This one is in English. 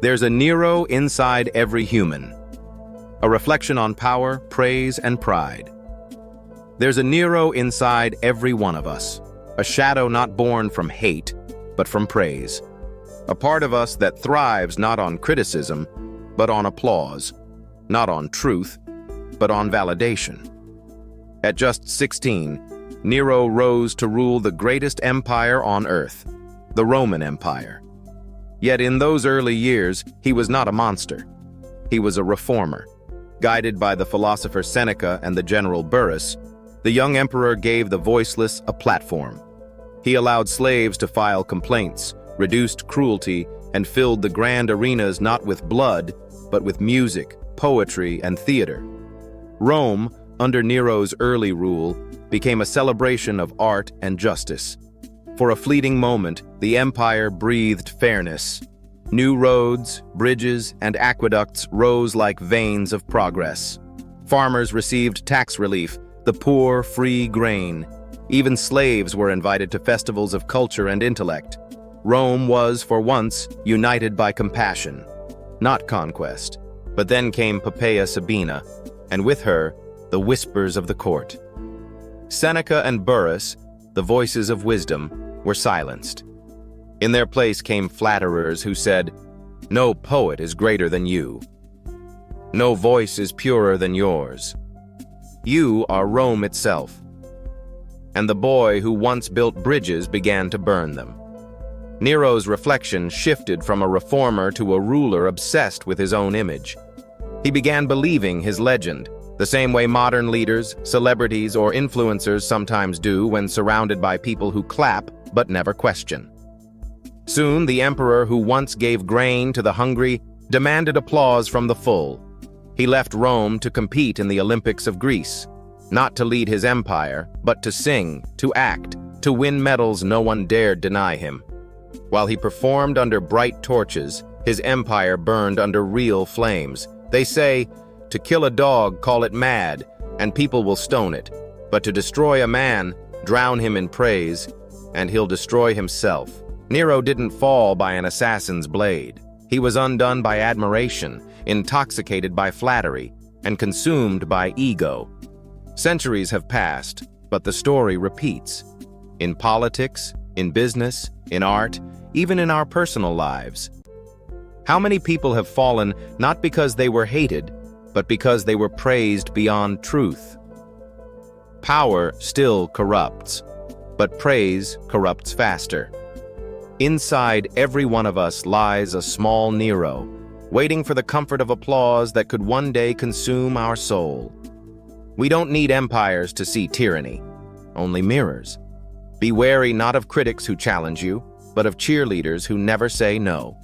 There's a Nero inside every human, a reflection on power, praise, and pride. There's a Nero inside every one of us, a shadow not born from hate, but from praise. A part of us that thrives not on criticism, but on applause, not on truth, but on validation. At just 16, Nero rose to rule the greatest empire on earth, the Roman Empire. Yet in those early years, he was not a monster. He was a reformer. Guided by the philosopher Seneca and the general Burrus, the young emperor gave the voiceless a platform. He allowed slaves to file complaints, reduced cruelty, and filled the grand arenas not with blood, but with music, poetry, and theater. Rome, under Nero's early rule, became a celebration of art and justice. For a fleeting moment, the empire breathed fairness. New roads, bridges, and aqueducts rose like veins of progress. Farmers received tax relief, the poor free grain. Even slaves were invited to festivals of culture and intellect. Rome was, for once, united by compassion, not conquest. But then came Poppaea Sabina, and with her, the whispers of the court. Seneca and Burrus, the voices of wisdom, were silenced. In their place came flatterers who said, "No poet is greater than you. No voice is purer than yours. You are Rome itself." And the boy who once built bridges began to burn them. Nero's reflection shifted from a reformer to a ruler obsessed with his own image. He began believing his legend, the same way modern leaders, celebrities, or influencers sometimes do when surrounded by people who clap but never question. Soon, the emperor who once gave grain to the hungry demanded applause from the full. He left Rome to compete in the Olympics of Greece, not to lead his empire, but to sing, to act, to win medals no one dared deny him. While he performed under bright torches, his empire burned under real flames. They say, to kill a dog, call it mad, and people will stone it. But to destroy a man, drown him in praise, and he'll destroy himself. Nero didn't fall by an assassin's blade. He was undone by admiration, intoxicated by flattery, and consumed by ego. Centuries have passed, but the story repeats. In politics, in business, in art, even in our personal lives. How many people have fallen not because they were hated, but because they were praised beyond truth? Power still corrupts, but praise corrupts faster. Inside every one of us lies a small Nero, waiting for the comfort of applause that could one day consume our soul. We don't need empires to see tyranny, only mirrors. Be wary not of critics who challenge you, but of cheerleaders who never say no.